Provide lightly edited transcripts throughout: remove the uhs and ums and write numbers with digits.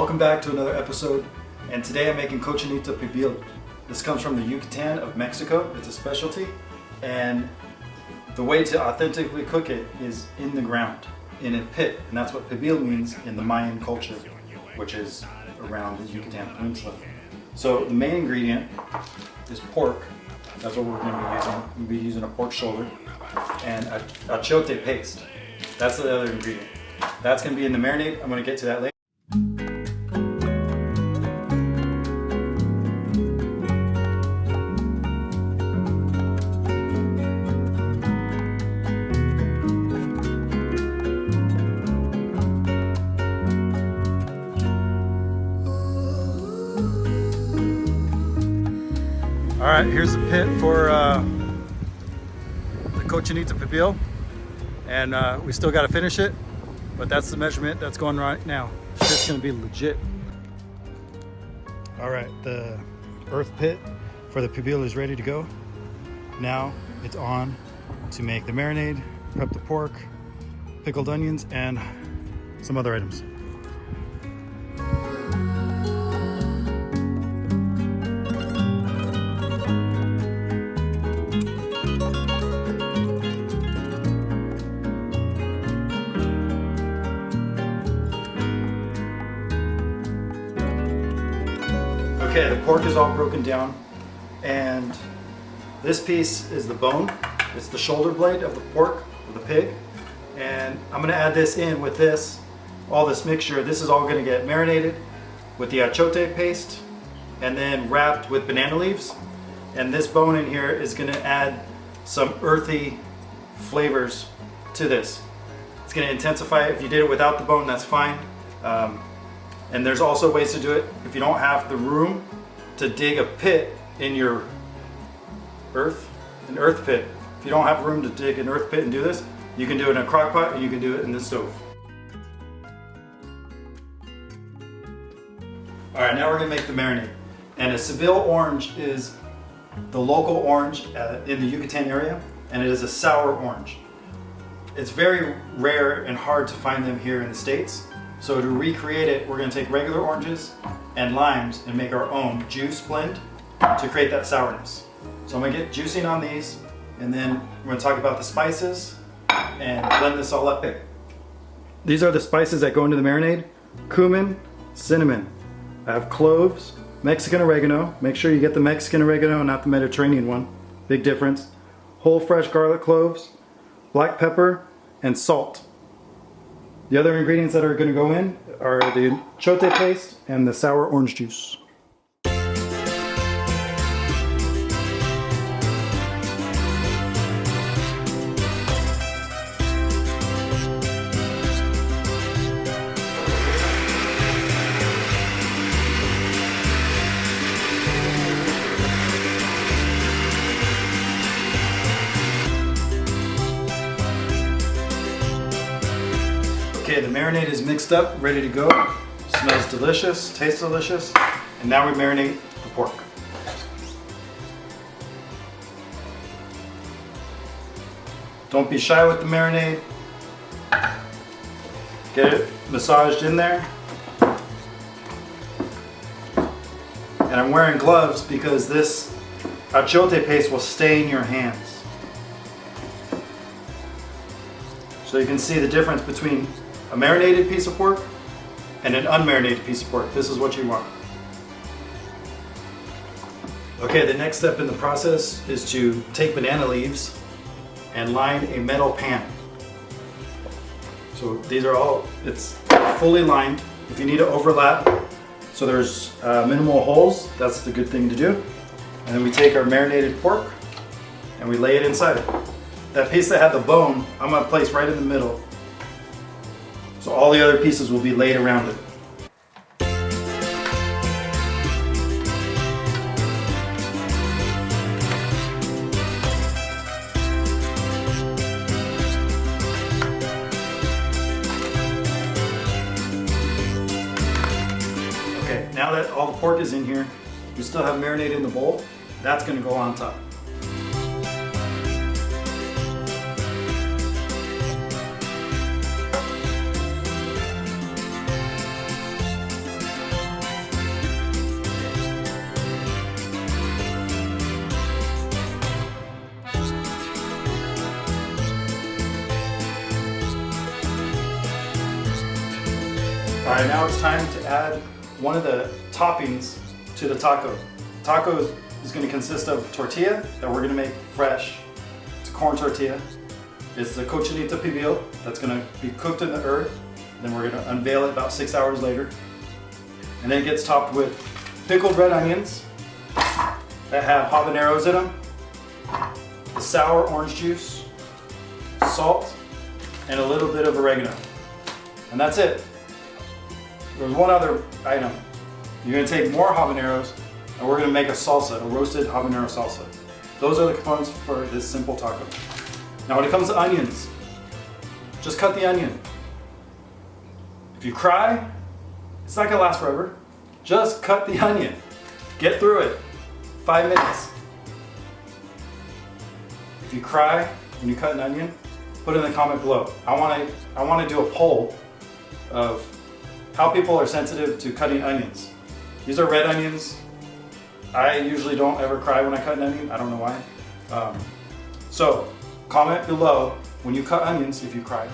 Welcome back to another episode, and today I'm making Cochinita Pibil. This comes from the Yucatan of Mexico. It's a specialty, and the way to authentically cook it is in the ground, in a pit, and that's what Pibil means in the Mayan culture, which is around the Yucatan Peninsula. So the main ingredient is pork. That's what we're going to be using. We'll be using a pork shoulder and a achiote paste. That's the other ingredient. That's going to be in the marinade. I'm going to get to that later. All right, here's the pit for the Cochinita Pibil, and we still got to finish it, but that's the measurement that's going right now. Shit's gonna be legit. All right, the earth pit for the Pibil is ready to go. Now it's on to make the marinade, prep the pork, pickled onions, and some other items. Okay, the pork is all broken down, and this piece is the bone. It's the shoulder blade of the pork, of the pig, and I'm going to add this in with this, all this mixture. This is all going to get marinated with the achiote paste and then wrapped with banana leaves, and this bone in here is going to add some earthy flavors to this. It's going to intensify it. If you did it without the bone, that's fine. And there's also ways to do it if you don't have the room to dig a pit in your an earth pit. If you don't have room to dig an earth pit and do this, you can do it in a crock pot and you can do it in the stove. All right, now we're gonna make the marinade. And a Seville orange is the local orange in the Yucatan area, and it is a sour orange. It's very rare and hard to find them here in the States. So to recreate it, we're going to take regular oranges and limes and make our own juice blend to create that sourness. So I'm going to get juicing on these, and then we're going to talk about the spices and blend this all up. These are the spices that go into the marinade: cumin, cinnamon. I have cloves, Mexican oregano. Make sure you get the Mexican oregano, not the Mediterranean one. Big difference. Whole fresh garlic cloves, black pepper, and salt. The other ingredients that are going to go in are the achiote paste and the sour orange juice. Okay, the marinade is mixed up, ready to go. Smells delicious, tastes delicious. And now we marinate the pork. Don't be shy with the marinade. Get it massaged in there. And I'm wearing gloves because this achiote paste will stain your hands. So you can see the difference between a marinated piece of pork and an unmarinated piece of pork. This is what you want. Okay, the next step in the process is to take banana leaves and line a metal pan. So these are all, it's fully lined. If you need to overlap, so there's minimal holes, that's the good thing to do. And then we take our marinated pork and we lay it inside it. That piece that had the bone, I'm gonna place right in the middle. So all the other pieces will be laid around it. Okay, now that all the pork is in here, we still have marinade in the bowl. That's gonna go on top. All right, now it's time to add one of the toppings to the taco. Taco is going to consist of tortilla that we're going to make fresh. It's a corn tortilla. It's the Cochinita Pibil that's going to be cooked in the earth. Then we're going to unveil it about 6 hours later. And then it gets topped with pickled red onions that have habaneros in them, the sour orange juice, salt, and a little bit of oregano. And that's it. There's one other item. You're going to take more habaneros and we're going to make a salsa, a roasted habanero salsa. Those are the components for this simple taco. Now when it comes to onions, just cut the onion. If you cry, it's not going to last forever. Just cut the onion. Get through it. 5 minutes. If you cry when you cut an onion, put it in the comment below. I want to do a poll of how people are sensitive to cutting onions. These are red onions. I usually don't ever cry when I cut an onion. I don't know why. So comment below when you cut onions if you cry.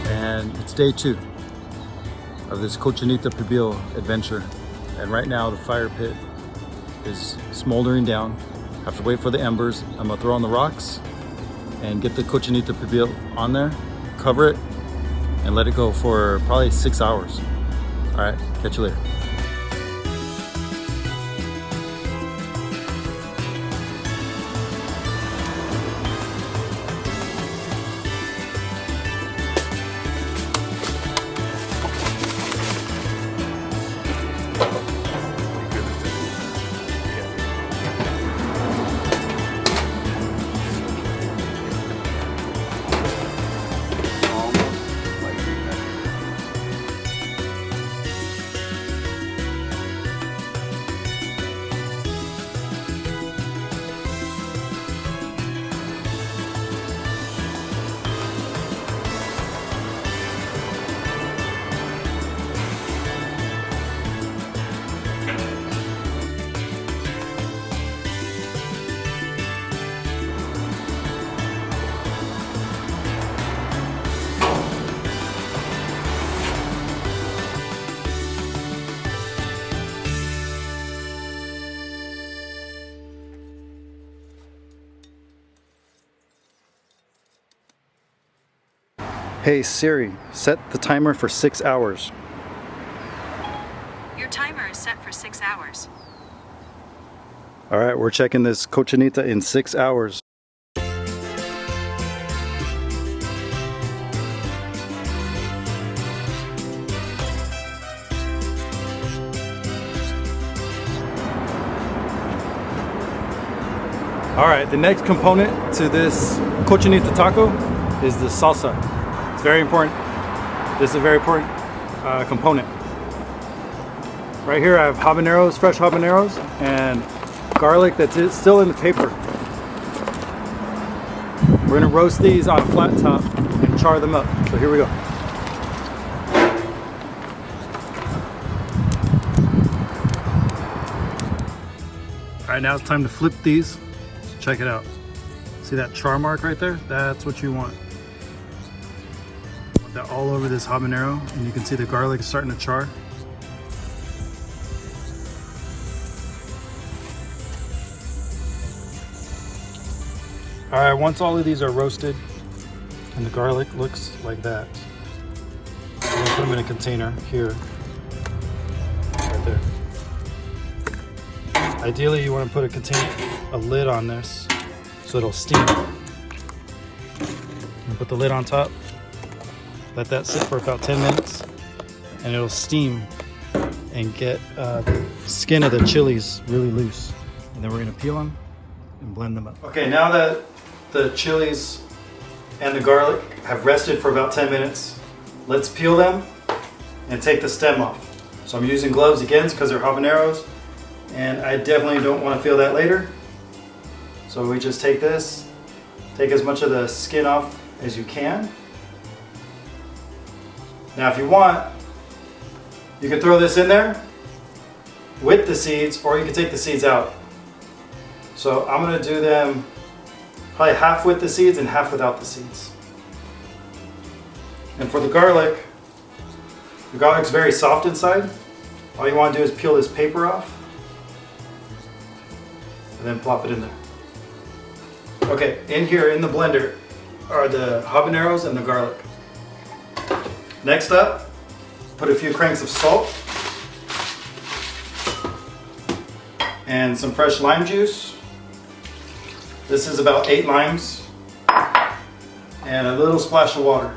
And it's day 2 of this Cochinita Pibil adventure. And right now the fire pit is smoldering down. I have to wait for the embers. I'm gonna throw on the rocks and get the Cochinita Pibil on there, cover it, and let it go for probably 6 hours. All right, catch you later. Hey Siri, set the timer for 6 hours. Your timer is set for 6 hours. All right, we're checking this Cochinita in 6 hours. All right, the next component to this Cochinita taco is the salsa. It's very important. This is a very important component. Right here I have habaneros, fresh habaneros, and garlic that's still in the paper. We're gonna roast these on a flat top and char them up. So here we go. All right, now it's time to flip these. Check it out. See See that char mark right there? That's what you want. Want that all over this habanero, and you can see the garlic is starting to char. All right, once all of these are roasted and the garlic looks like that, I'm gonna put them in a container here, right there. Ideally, you want to put a lid on this so it'll steam. And put the lid on top, let that sit for about 10 minutes, and it'll steam and get the skin of the chilies really loose. And then we're gonna peel them and blend them up. Okay, now that the chilies and the garlic have rested for about 10 minutes, let's peel them and take the stem off. So I'm using gloves again because they're habaneros, and I definitely don't want to feel that later. So we just take this, take as much of the skin off as you can. Now if you want, you can throw this in there with the seeds, or you can take the seeds out. So I'm going to do them probably half with the seeds and half without the seeds. And for the garlic's very soft inside. All you want to do is peel this paper off and then plop it in there. Okay, in here in the blender are the habaneros and the garlic. Next up, put a few cranks of salt and some fresh lime juice. This is about 8 limes and a little splash of water.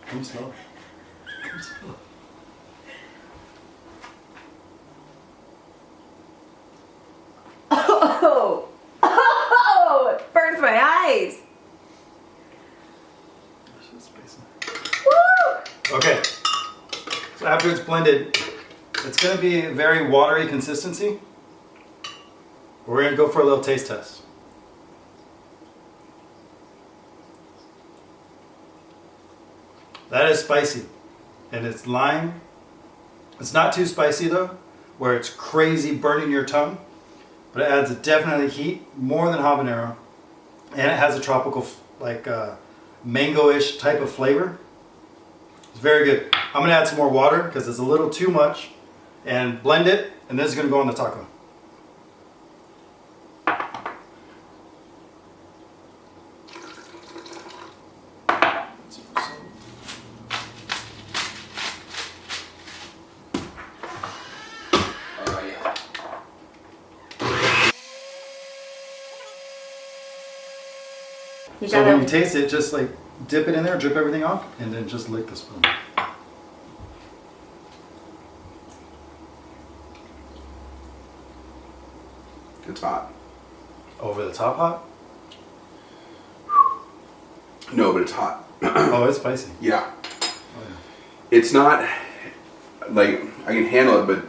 Come slow. Come slow. Oh, it burns my eyes. Woo! Okay, so after it's blended, it's going to be a very watery consistency. We're going to go for a little taste test. That is spicy, and it's lime. It's not too spicy though, where it's crazy burning your tongue, but it adds a definitely heat, more than habanero, and it has a tropical, like mango-ish type of flavor. It's very good. I'm gonna add some more water because it's a little too much, and blend it, and this is gonna go on the taco. So when you taste it, just like dip it in there, drip everything off, and then just lick the spoon. It's hot. Over the top hot? No, but it's hot. Oh, it's spicy. Yeah. Oh, yeah. It's not like I can handle it, but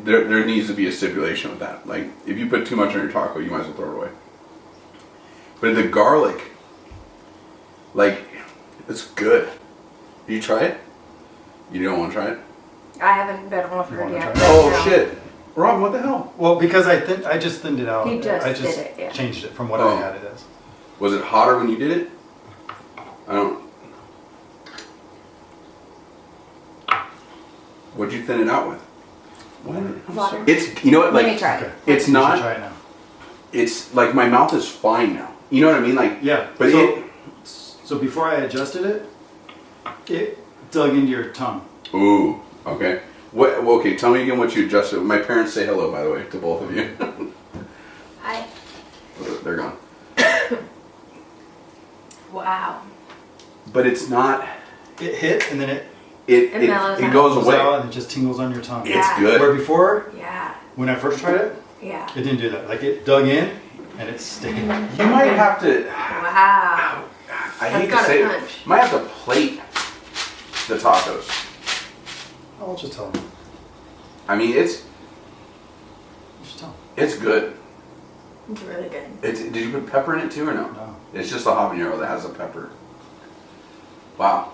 there needs to be a stipulation with that. Like if you put too much on your taco, you might as well throw it away. But the garlic, like, it's good. Did you try it? You don't want to try it? I haven't been offered yet. Oh shit, Rob, what the hell? Well, because I just thinned it out. He just I just did it, yeah. changed it from what I had it as. Was it hotter when you did it? I don't. What'd you thin it out with? Water. It's, you know what, like, Let me try it. Okay. It's You should not. try it now. It's like my mouth is fine now. You know what I mean? Like, Yeah. But so before I adjusted it, it dug into your tongue. Ooh. Okay. What? Well, okay. Tell me again what you adjusted. My parents say hello, by the way, to both of you. Hi. They're gone. Wow. But it's not. It hit and then it It mellows it out. goes goes away. out and it just tingles on your tongue. It's Yeah. good. Where before, Yeah. when I first tried it, Yeah. it didn't do that. Like it dug in and it stayed. You might have to. Wow. I That's hate to got a say punch. it. Might have to plate the tacos. I'll just tell them. I mean, Just tell them. it's good. It's really good. Did you put pepper in it too or no? No. It's just the habanero that has the pepper. Wow.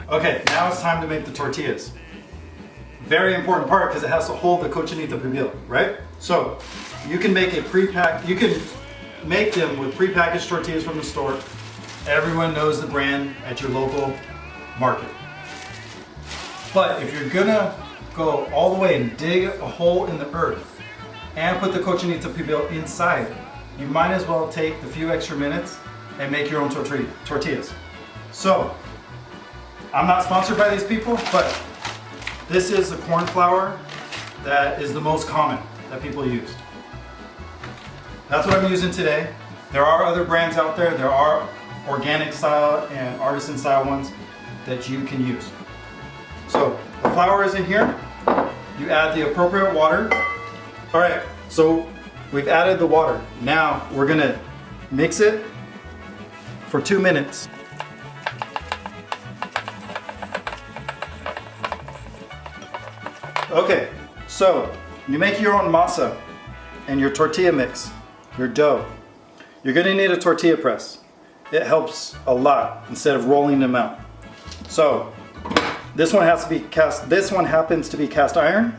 Okay, now it's time to make the tortillas. Very important part because it has to hold the Cochinita Pibil, right? So you can make you can make them with prepackaged tortillas from the store. Everyone knows the brand at your local market. But if you're gonna go all the way and dig a hole in the earth and put the Cochinita Pibil inside, you might as well take the few extra minutes and make your own tortillas. So, I'm not sponsored by these people, but this is the corn flour that is the most common that people use. That's what I'm using today. There are other brands out there. There are organic style and artisan style ones that you can use. So the flour is in here. You add the appropriate water. All right, so we've added the water. Now we're gonna mix it for 2 minutes. Okay, so you make your own masa and your tortilla mix, your dough. You're gonna need a tortilla press. It helps a lot instead of rolling them out. So this one has to be cast. This one happens to be cast iron.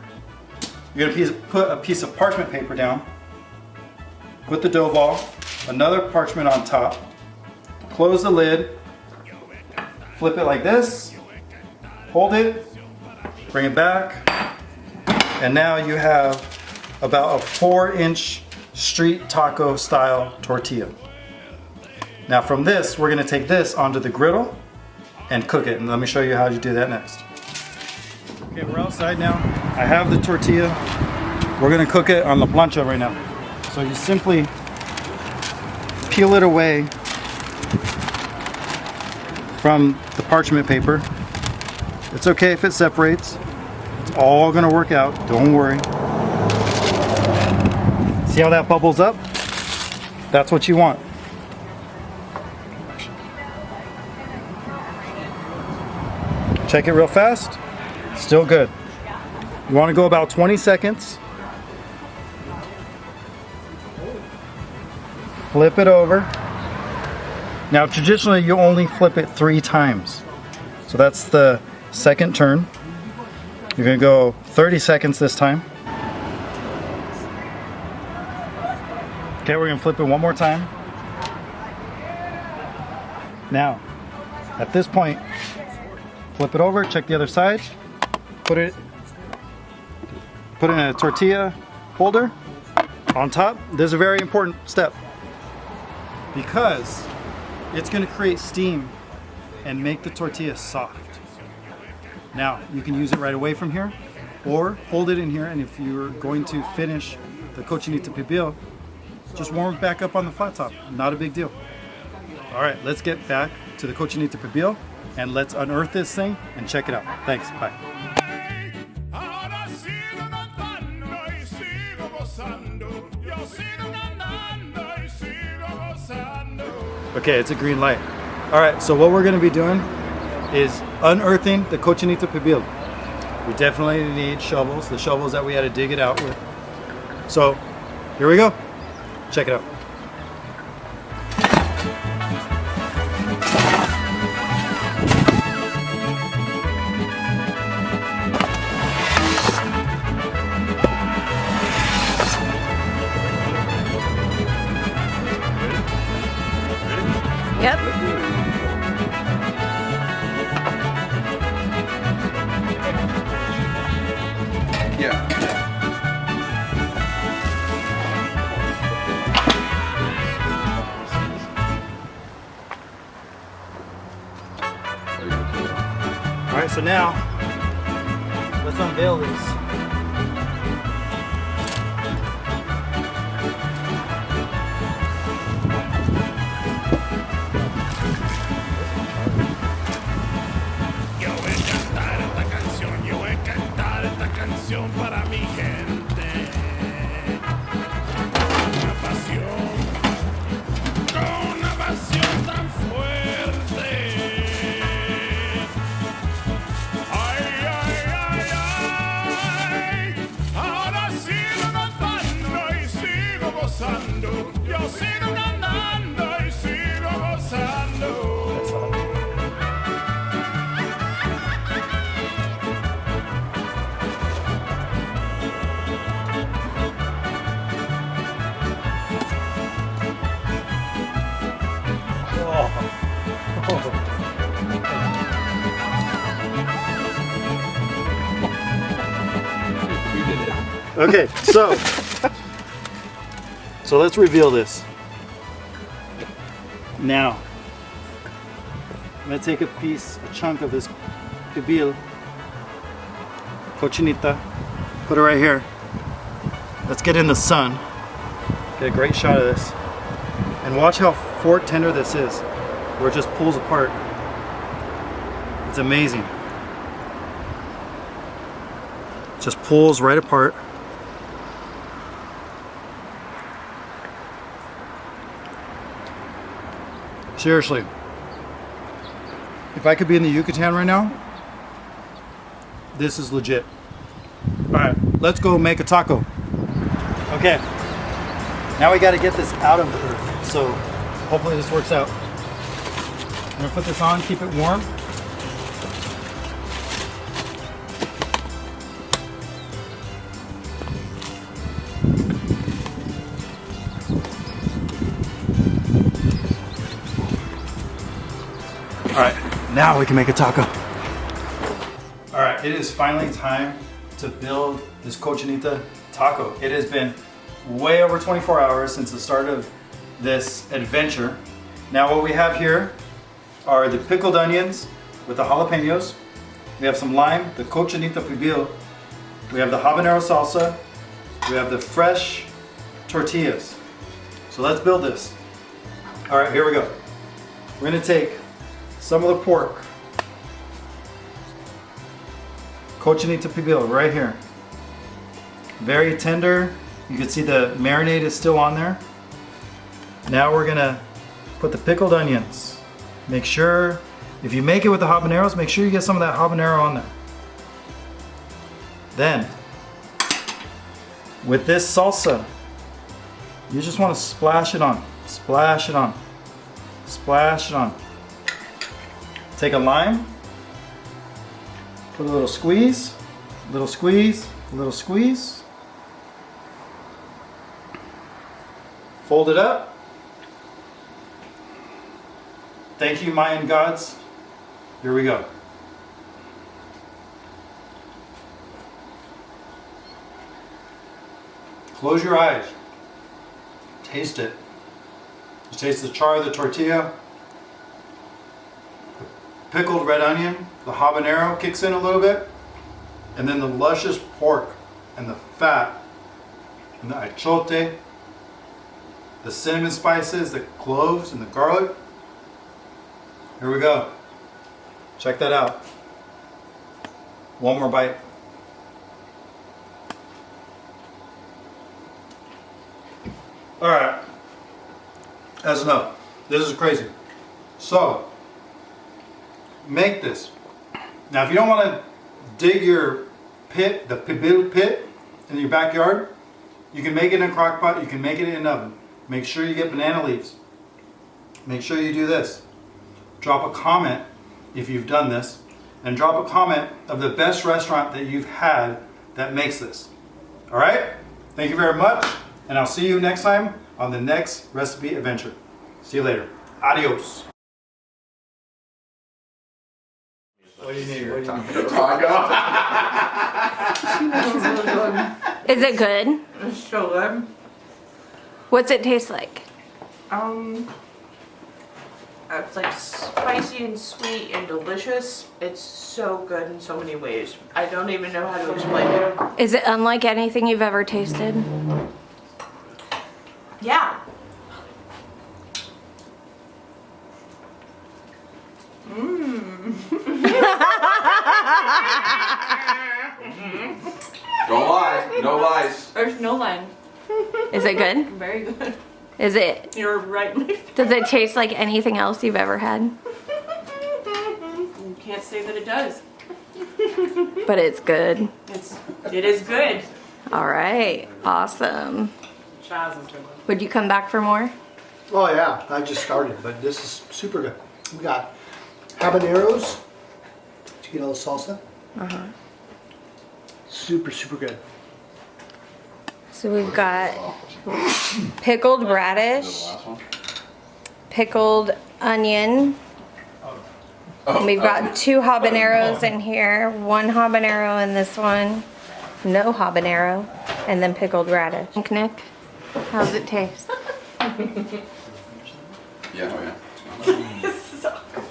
You're gonna put a piece of parchment paper down. Put the dough ball, another parchment on top. Close the lid. Flip it like this. Hold it. Bring it back. And now you have about a 4-inch street taco style tortilla. Now from this, we're gonna take this onto the griddle and cook it. And let me show you how you do that next. Okay, we're outside now. I have the tortilla. We're gonna cook it on the plancha right now. So you simply peel it away from the parchment paper. It's okay if it separates. It's all gonna work out, don't worry. See how that bubbles up? That's what you want. Check it real fast. Still good. You want to go about 20 seconds. Flip it over. Now traditionally you only flip it 3 times. So that's the second turn. You're going to go 30 seconds this time. Okay, we're going to flip it one more time. Now, at this point, flip it over, check the other side, put it in a tortilla holder on top. There's a very important step because it's going to create steam and make the tortilla soft. Now, you can use it right away from here or hold it in here, and if you're going to finish the Cochinita Pibil, just warm it back up on the flat top. Not a big deal. All right, let's get back to the Cochinita Pibil and let's unearth this thing and check it out. Thanks, bye. Okay, it's a green light. All right, so what we're gonna be doing is unearthing the Cochinita Pibil. We definitely need shovels, the shovels that we had to dig it out with. So, here we go. Check it out. Yep. Yeah. All right, so now let's unveil these. Okay, so let's reveal this. Now, I'm gonna take a chunk of this Pibil Cochinita, put it right here. Let's get in the sun. Get a great shot of this. And watch how fork tender this is, where it just pulls apart. It's amazing. It just pulls right apart. Seriously, if I could be in the Yucatan right now, this is legit. All right, let's go make a taco. Okay, now we got to get this out of the earth, so hopefully this works out. I'm gonna put this on, keep it warm. All right, now we can make a taco. All right, it is finally time to build this Cochinita taco. It has been way over 24 hours since the start of this adventure. Now what we have here are the pickled onions with the jalapenos. We have some lime, the Cochinita Pibil. We have the Habanero salsa. We have the fresh tortillas. So let's build this. All right, here we go. We're gonna take some of the pork, Cochinita Pibil right here. Very tender. You can see the marinade is still on there. Now we're gonna put the pickled onions. Make sure, if you make it with the habaneros, make sure you get some of that habanero on there. Then, with this salsa, you just want to splash it on. Splash it on. Splash it on. Take a lime, put a little squeeze, a little squeeze, a little squeeze. Fold it up. Thank you, Mayan gods. Here we go. Close your eyes. Taste it. You taste the char of the tortilla. Pickled red onion, the habanero kicks in a little bit, and then the luscious pork and the fat and the achote, the cinnamon spices, the cloves and the garlic. Here we go. Check that out. One more bite. All right, that's enough. This is crazy. So, make this. Now if you don't want to dig your pit, the Pibil pit in your backyard, you can make it in a crock pot, you can make it in an oven. Make sure you get banana leaves. Make sure you do this. Drop a comment if you've done this, and drop a comment of the best restaurant that you've had that makes this. All right? Thank you very much, and I'll see you next time on the next recipe adventure. See you later. Adios. What do you need? What do you need? Is it good? It's so good. What's it taste like? It's like spicy and sweet and delicious. It's so good in so many ways. I don't even know how to explain it. Is it unlike anything you've ever tasted? Yeah. Don't lie. No lies. There's no line. Is it good? Very good. Is it? You're right. Does it taste like anything else you've ever had? You can't say that it does. But it's good. It is good. All right. Awesome. Chaz is good one. Would you come back for more? Oh yeah, I just started, but this is super good. We got habaneros. Did you get all the salsa? Super, super good. So we've got pickled The radish, last one? pickled onion. And we've got 2 habaneros in here. 1 habanero in this one. No habanero. And then pickled radish. Nick, how's it taste? Yeah, oh yeah.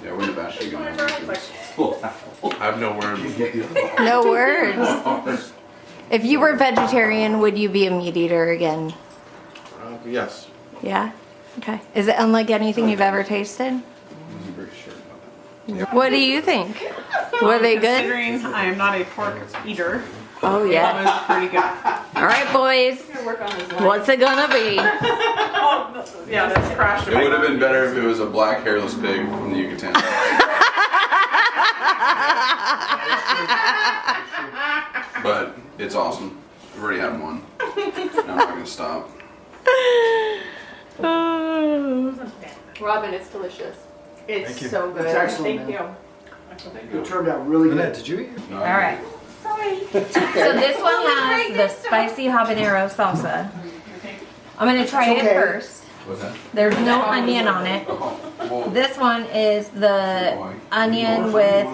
Yeah, we're in the bash going on. I have no words. No words. If you were vegetarian, would you be a meat eater again? Yes. Yeah? Okay. Is it unlike anything you've ever tasted? I'm very sure about that. What do you think? Were they good? Considering I am not a pork eater, Oh that yeah. was pretty good. All right, boys. Work on his leg. What's it gonna be? Yeah, that's crashed. It would have been better if it was a black hairless pig from the Yucatan. But it's awesome. I've already had one. And I'm not gonna stop. Robin, it's delicious. It's Thank you. so good. It's excellent, Thank man. you. It turned out really Lynette, good. did you eat? No, All right. So this one has the spicy habanero salsa. I'm gonna try It's it okay. first. What's that? There's no onion on it. Oh, well, This one is the onion with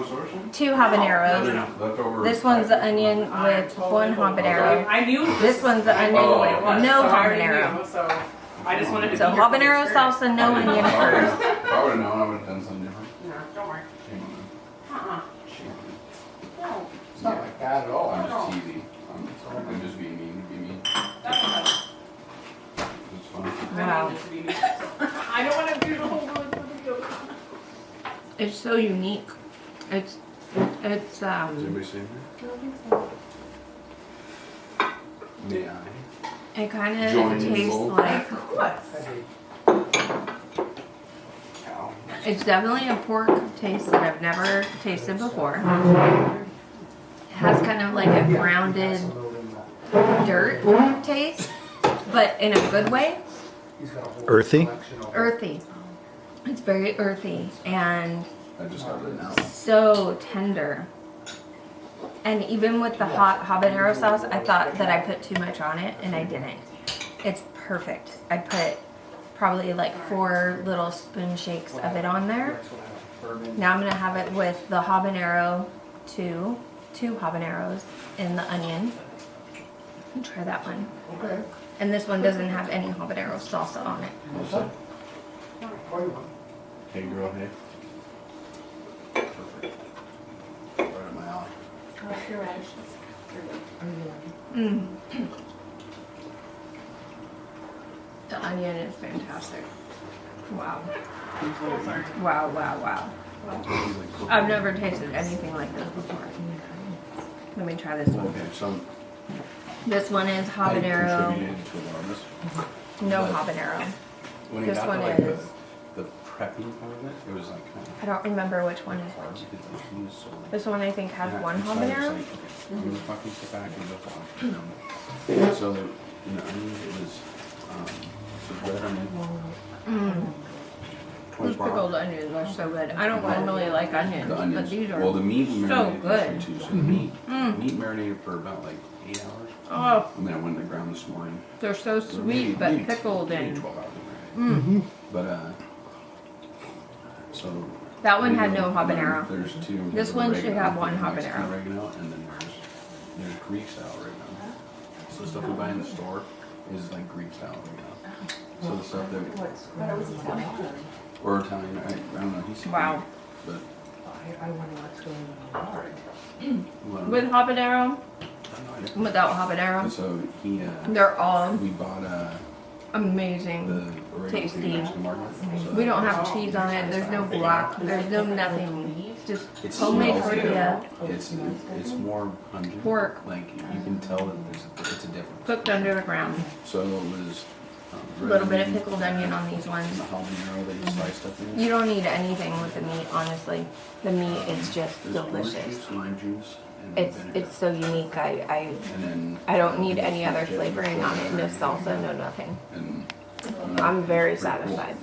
2 habaneros. leftover. This one's the onion with 1 habanero. I knew This one's the onion Oh, with was, no so I already habanero. knew, so I just wanted to So be here for the habanero experience. salsa, no onion first. If I would have known, I would have done something different. No, don't worry. Shame on them. Shame on them. It's not like that at all. I'm just teasing. I'm just being mean to be mean. It's fun. Wow. I don't want to do the whole really video. It's so unique. It's Does anybody see me? May I? it kind Join of in the tastes bowl. like, Cow. it's definitely a pork taste that I've never tasted before. It has kind of like a grounded dirt taste, but in a good way. Earthy? Earthy. It's very earthy and I just got it now. so tender. And even with the hot habanero sauce, I thought that I put too much on it, and I didn't. It's perfect. I put probably like 4 little spoon shakes of it on there. Now I'm gonna have it with the habanero, two habaneros in the onion. Try that one. Okay. And this one doesn't have any habanero salsa on it. Hey girl, hey. Perfect. Right up my alley. Mm. The onion is fantastic. Wow. Wow, wow, wow. I've never tasted anything like this before. Let me try this one. Okay, so This one is I habanero, contributed to a lot of this. no habanero. When it This got one to like is- the prepping part of it, it was like kind of I don't remember which one is hard which. because like, he was so like, This one I think has yeah, 1 and so I was habanero. like, okay, I'm gonna fucking sit back and just watch. So the onion it was the red onion. Mm. 24 Those pickled onions are so good. I don't normally like onions, The but onions. these are. Well, the meat marinated good. too. So the meat, Mm. meat marinated for about like 8 hours, Oh, and then I went in the ground this morning. they're so So sweet, but maybe pickled and. 12 hours marinated. Mm. But so That one had no habanero. There's 2. This there's one should oregano, have 1 Mexican habanero. oregano, and then there's Greek style oregano. So the stuff we buy in the store is like Greek style oregano. So the stuff that or Italian, I don't know. He's Wow. But With habanero, and without habanero, so he they're all we bought amazing. the oregano Tasty. from the Mexican market. So We don't have cheese on it. There's no guac. There's no nothing. Just It's homemade smells tortilla, good. It's more pungent. pork Like you can tell that it's a difference. cooked under the ground. So it was A little bit of pickled onion on these ones. Habanero that you sliced up in. You don't need anything with the meat, honestly. The meat is just delicious. Lime juice. It's so unique. And then I don't need any other flavoring on it. No salsa, no nothing. and I'm very satisfied.